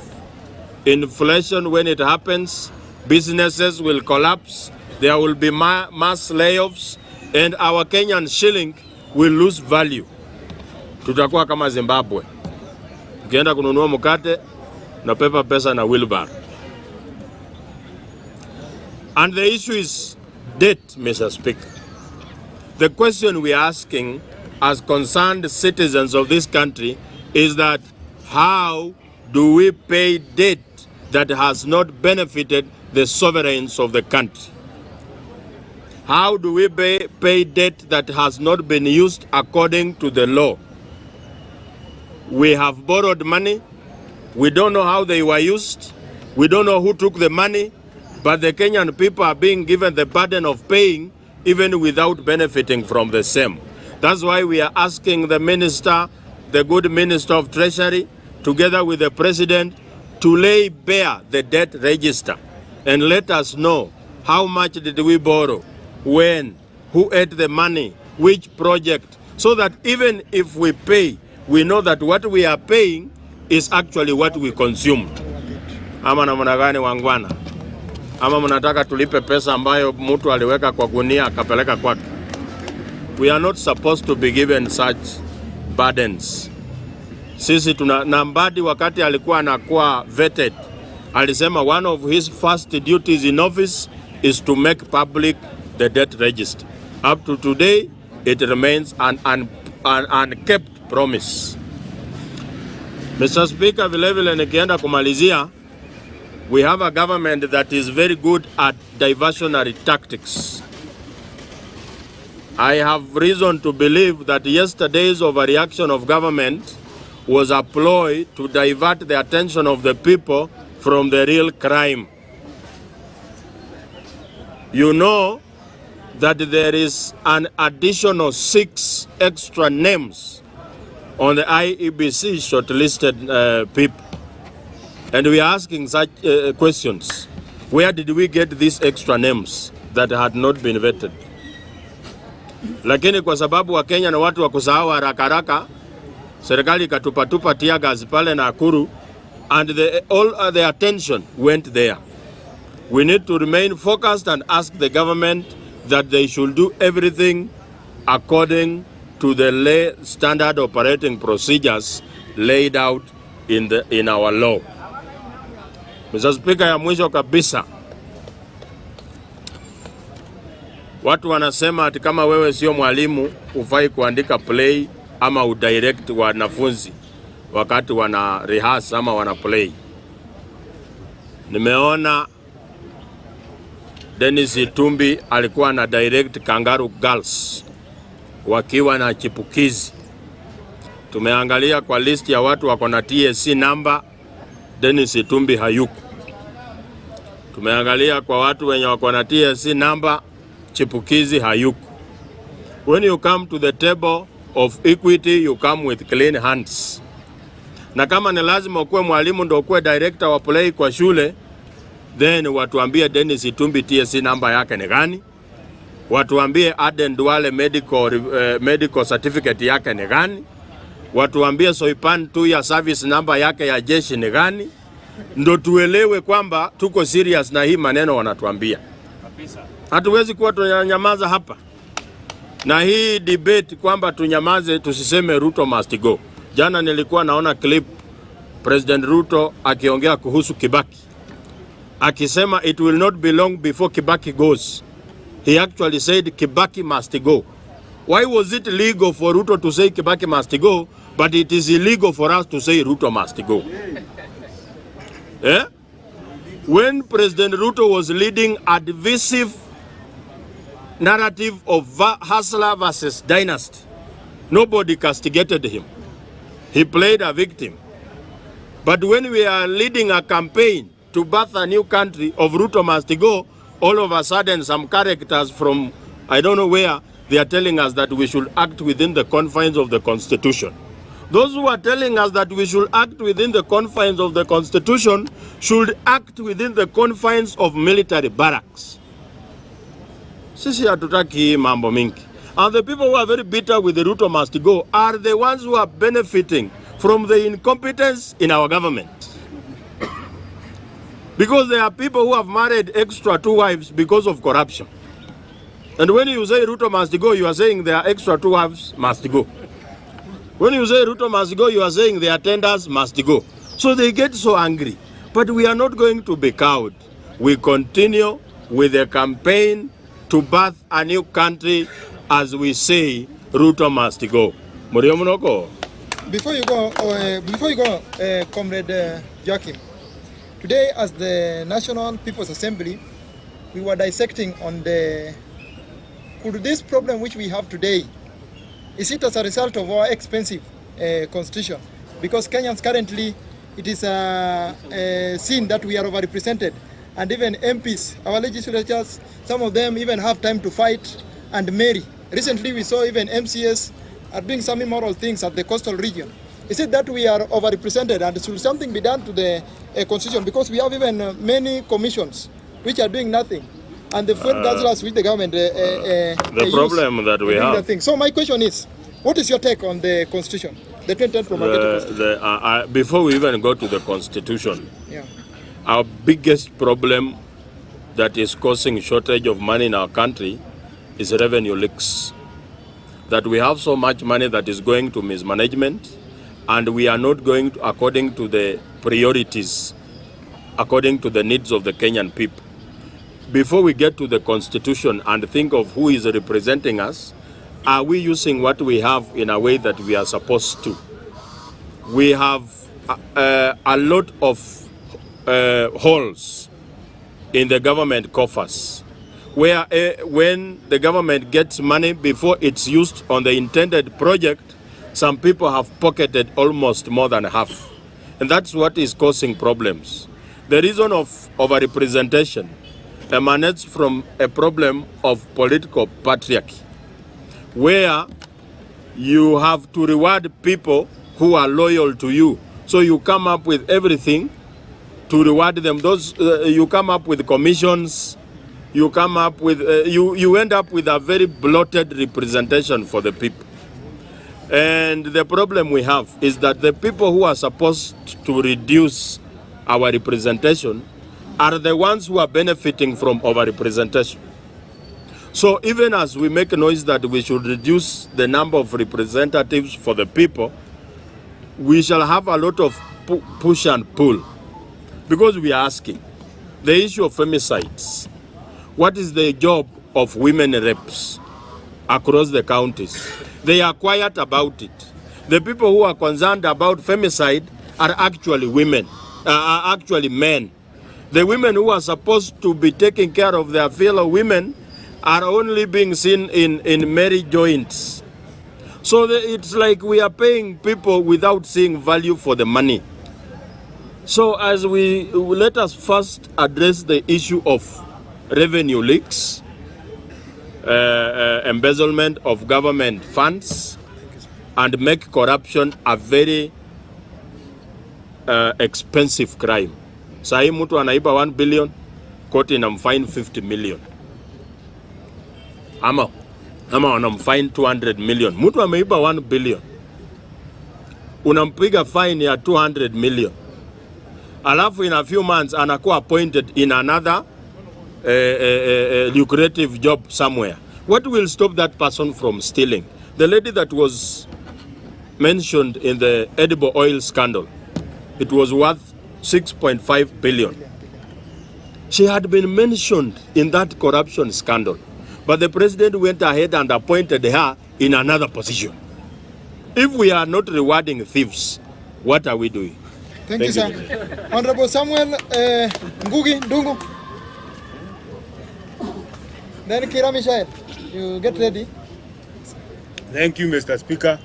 Inflation, when it happens, businesses will collapse, there will be mass layoffs, and our Kenyan shilling will lose value. Tutakuwa kama Zimbabwe. Ukienda kununua mkate na pepa pesa na wheelbarrow. And the issue is debt, Mr. Speaker. The question we are asking as concerned citizens of this country is that how do we pay debt that has not benefited the sovereigns of the country? How do we pay debt that has not been used according to the law? We have borrowed money. We don't know how they were used. We don't know who took the money. But the Kenyan people are being given the burden of paying even without benefiting from the same. That's why we are asking the minister, the good minister of Treasury, together with the president, to lay bare the debt register and let us know how much did we borrow, when, who ate the money, which project, so that even if we pay, we know that what we are paying is actually what we consumed. Ama namna gani wangwana? Ama mnataka tulipe pesa ambayo mtu aliweka kwa gunia akapeleka kwake? We are not supposed to be given such burdens. Sisi na Mbadi wakati alikuwa anakuwa vetted, alisema one of his first duties in office is to make public the debt register. Up to today, it remains an unkept promise. Mr. Speaker, vilevile nikienda kumalizia, we have a government that is very good at diversionary tactics. I have reason to believe that yesterday's overreaction of government was a ploy to divert the attention of the people from the real crime. You know that there is an additional 6 extra names on the IEBC shortlisted people. And we are asking such questions. Where did we get these extra names that had not been vetted? Lakini kwa sababu wa Kenya na watu wa kusahau haraka haraka, serikali ikatupatupa tear gas pale Nakuru, and all the attention went there. We need to remain focused and ask the government that they should do everything according to the standard operating procedures laid out in our law. Mr. Speaker, ya mwisho kabisa, watu wanasema ati kama wewe sio mwalimu ufai kuandika play ama udirect wanafunzi wakati wana rehearse ama wana play. Nimeona Dennis Itumbi alikuwa na direct Kangaroo Girls wakiwa na chipukizi. Tumeangalia kwa list ya watu wako na TSC number, Dennis Itumbi hayuko. Tumeangalia kwa watu wenye wako na TSC number, chipukizi hayuko. When you come to the table of equity, you come with clean hands. Na kama ni lazima ukuwe mwalimu ndio ukuwe director wa play kwa shule, then watuambie Dennis Itumbi TSC number yake ni gani? Watuambie Aden Duale medical certificate yake ni gani? Watuambie Soipan 2 ya service number yake ya jeshi ni gani? Ndo tuelewe kwamba tuko serious na hii maneno wanatuambia. Hatuwezi kuwa tunyamaza hapa. Na hii debate kwamba tunyamaze tusiseme Ruto must go. Jana nilikuwa naona clip President Ruto akiongea kuhusu Kibaki. Akisema it will not be long before Kibaki goes. He actually said Kibaki must go. Why was it legal for Ruto to say Kibaki must go, but it is illegal for us to say Ruto must go? When President Ruto was leading a divisive narrative of hustler versus dynasty, nobody castigated him. He played a victim. But when we are leading a campaign to birth a new country of Ruto must go, all of a sudden some characters from I don't know where, they are telling us that we should act within the confines of the Constitution. Those who are telling us that we should act within the confines of the Constitution should act within the confines of military barracks. Sisi hatutaki mambo mingi. And the people who are very bitter with the Ruto must go are the ones who are benefiting from the incompetence in our government. Because there are people who have married extra 2 wives because of corruption. And when you say Ruto must go, you are saying their extra 2 wives must go. When you say Ruto must go, you are saying their tenders must go. So they get so angry. But we are not going to be cowed. We continue with the campaign to birth a new country as we say Ruto must go. Murio Munoko. Before you go, Comrade Joachim, today as the National People's Assembly, we were dissecting on could this problem which we have today, is it as a result of our expensive constitution? Because Kenyans currently, it is seen that we are overrepresented, and even MPs, our legislators, some of them even have time to fight and marry. Recently we saw even MCS are doing some immoral things at the coastal region. Is it that we are overrepresented, and should something be done to the constitution? Because we have even many commissions which are doing nothing, and the fuel guzzlers which the government the problem that we have. So my question is, what is your take on the constitution, the 2010 promulgated constitution? Before we even go to the constitution, our biggest problem that is causing shortage of money in our country is revenue leaks. That we have so much money that is going to mismanagement, and we are not going to, according to the priorities, according to the needs of the Kenyan people. Before we get to the constitution and think of who is representing us, are we using what we have in a way that we are supposed to? We have a lot of holes in the government coffers, where when the government gets money before it's used on the intended project, some people have pocketed almost more than half. And that's what is causing problems. The reason of overrepresentation emanates from a problem of political patriarchy, where you have to reward people who are loyal to you. So you come up with everything to reward them. Those you come up with commissions, you come up with you end up with a very bloated representation for the people. And the problem we have is that the people who are supposed to reduce our representation are the ones who are benefiting from overrepresentation. So even as we make a noise that we should reduce the number of representatives for the people, we shall have a lot of push and pull, because we are asking the issue of femicides. What is the job of women reps across the counties? They are quiet about it. The people who are concerned about femicide are actually women, are actually men. The women who are supposed to be taking care of their fellow women are only being seen in merry joints. So it's like we are paying people without seeing value for the money. So as let us first address the issue of revenue leaks, embezzlement of government funds, and make corruption a very expensive crime. Sahi mtu anaiba 1 billion, koti inamfine 50 million. Ama wanamfine 200 million. Mtu ameiba 1 billion, unampiga fine ya 200 million. Alafu in a few months anakuwa appointed in another lucrative job somewhere. What will stop that person from stealing? The lady that was mentioned in the edible oil scandal, it was worth 6.5 billion. She had been mentioned in that corruption scandal, but the president went ahead and appointed her in another position. If we are not rewarding thieves, what are we doing? Thank you, sir. Honorable Samuel Ngugi Ndungu. Then Kira Michael, you get ready. Thank you, Mr. Speaker.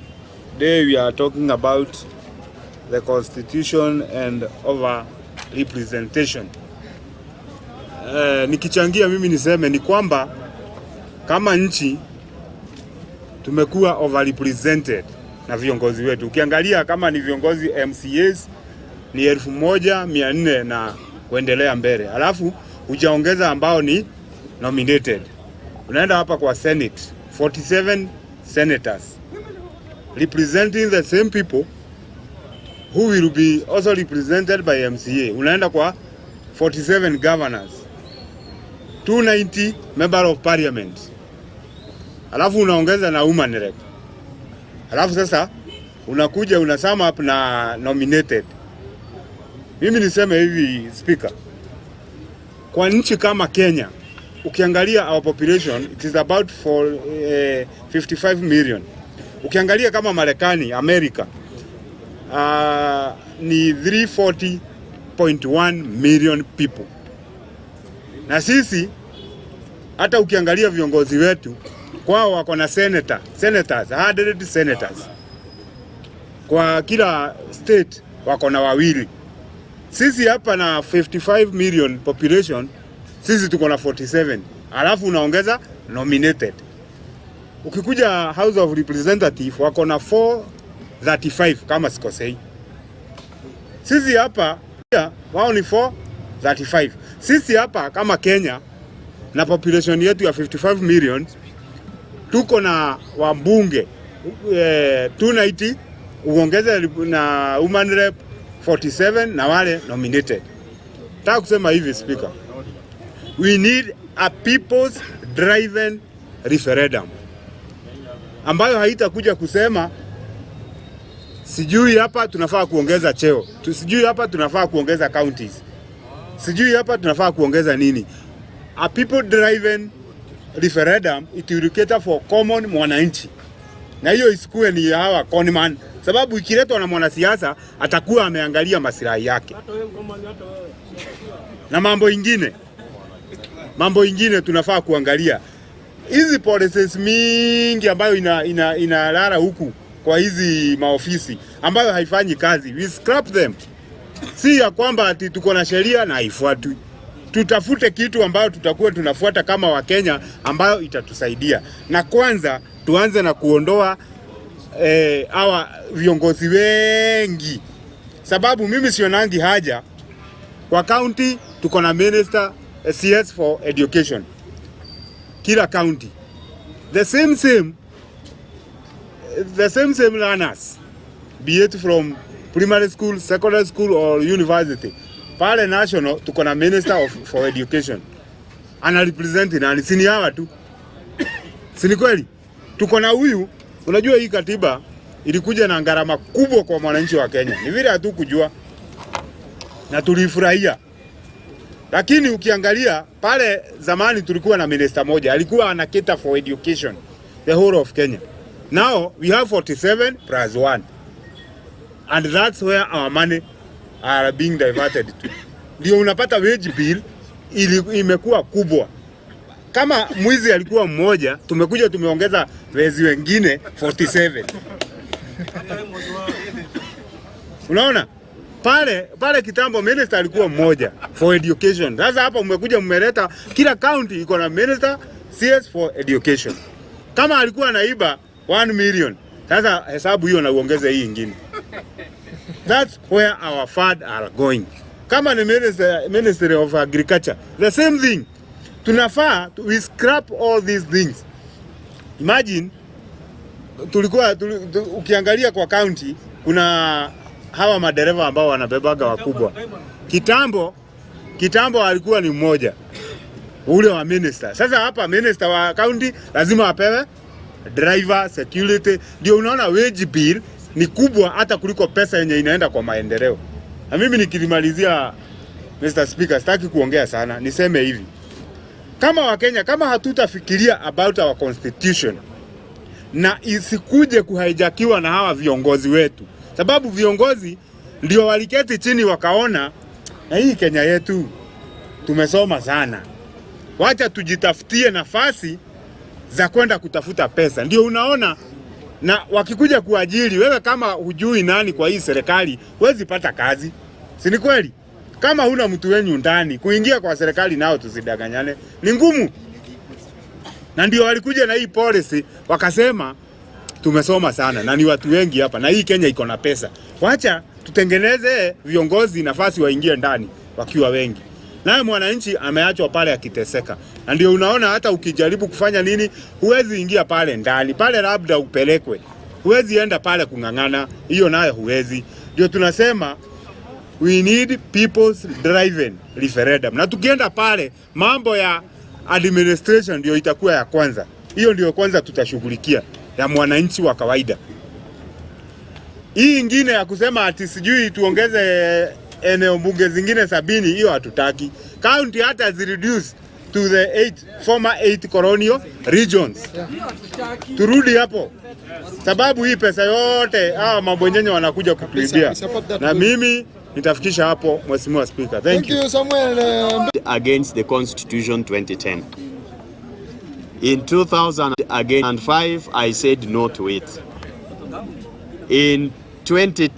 Today we are talking about the Constitution and over representation. Nikichangia mimi niseme ni kwamba kama nchi tumekuwa overrepresented na viongozi wetu. Ukiangalia kama ni viongozi MCAs ni 1400 na kuendelea mbele. Alafu hujaongeza ambao ni nominated. Unaenda hapa kwa Senate, 47 senators representing the same people who will be also represented by MCA. Unaenda kwa 47 governors, 290 member of parliament. Alafu unaongeza na woman rep. Alafu sasa unakuja una sum up na nominated. Mimi niseme hivi, Speaker, kwa nchi kama Kenya, ukiangalia our population, it is about 55 million. Ukiangalia kama Marekani, America, ni 340.1 million people. Na sisi, hata ukiangalia viongozi wetu, kwao wako na senators, 100 senators. Kwa kila state wako na wawili. Sisi hapa na 55 million population, sisi tuko na 47. Alafu unaongeza nominated. Ukikuja House of Representatives wako na 435 kama sikosei. Sisi hapa wao ni 435. Sisi hapa kama Kenya na population yetu ya 55 million tuko na wabunge 290, uongeze na woman rep 47 na wale nominated. Nataka kusema hivi, Speaker, we need a people's driven referendum ambayo haitakuja kusema sijui hapa tunafaa kuongeza cheo, sijui hapa tunafaa kuongeza counties, sijui hapa tunafaa kuongeza nini. A people driven referendum, it will cater for common mwananchi, na hiyo isikuwe ni hawa conman, sababu ikiletwa na mwanasiasa atakuwa ameangalia maslahi yake. Na mambo ingine tunafaa kuangalia hizi policies mingi ambayo inalala huku kwa hizi maofisi ambayo haifanyi kazi, we scrap them. Si ya kwamba ati tuko na sheria na haifuatwi. Tutafute kitu ambayo tutakuwa tunafuata kama Wakenya ambayo itatusaidia. Na kwanza tuanze na kuondoa hawa viongozi wengi, sababu mimi sionangi haja kwa county tuko na minister CS for education kila county, the same learners, be it from primary school, secondary school or university. Pale national tuko na minister for education ana represent na sini hawa tu, sini kweli? Tuko na huyu. Unajua hii katiba ilikuja na gharama kubwa kwa mwananchi wa Kenya, ni vile hatu kujua na tulifurahia. Lakini ukiangalia pale zamani tulikuwa na minister moja, alikuwa ana cater for education the whole of Kenya. Now we have 47 plus 1, and that's where our money are being diverted to. ndio unapata wage bill imekuwa kubwa. Kama mwizi alikuwa mmoja, tumekuja tumeongeza wezi wengine 47. Unaona? Pale kitambo minister alikuwa mmoja for education. Sasa hapa umekuja mmeleta kila county iko na minister CS for education. Kama alikuwa anaiba 1 million, sasa hesabu hiyo na uongeze hii nyingine. That's where our fund are going. Kama ni Ministry of Agriculture, the same thing. Tunafaa we scrap all these things. Imagine ukiangalia kwa county kuna hawa madereva ambao wanabebaga wakubwa. Kitambo alikuwa ni mmoja ule wa minister. Sasa hapa minister wa county lazima apewe driver, security. Ndio unaona wage bill ni kubwa hata kuliko pesa yenye inaenda kwa maendeleo. Na mimi nikilimalizia, Mr. Speaker, sitaki kuongea sana, niseme hivi. Kama Wakenya, kama hatutafikiria about our constitution na isikuje kuhaijakiwa na hawa viongozi wetu, sababu viongozi ndio waliketi chini wakaona na hii Kenya yetu tumesoma sana, wacha tujitafutie nafasi za kwenda kutafuta pesa. Ndio unaona, na wakikuja kuajiri wewe, kama hujui nani kwa hii serikali, huwezi pata kazi. Si ni kweli? Kama huna mtu wenyu ndani, kuingia kwa serikali nao tusidanganyane, ni ngumu. Na ndio walikuja na hii policy wakasema tumesoma sana na ni watu wengi hapa na hii Kenya iko na pesa, wacha tutengeneze viongozi nafasi waingie ndani wakiwa wengi. Naye mwananchi ameachwa pale akiteseka. Na ndio unaona hata ukijaribu kufanya nini, huwezi ingia pale ndani. Pale labda upelekwe. Huwezi enda pale kungangana, hiyo nayo huwezi. Ndio tunasema we need people's driven referendum. Na tukienda pale, mambo ya administration ndio itakuwa ya kwanza. Hiyo ndio kwanza tutashughulikia, ya mwananchi wa kawaida. Hii ingine ya kusema ati sijui tuongeze eneo bunge zingine 70, hiyo hatutaki. County hata reduce to the former 8 colonial regions. Turudi hapo. Sababu hii pesa yote hawa mabwenyenye wanakuja kupidia. Na mimi nitafikisha hapo, Mheshimiwa Speaker. Thank you. Against the Constitution 2010. In 2005, I said no to it. In 2010,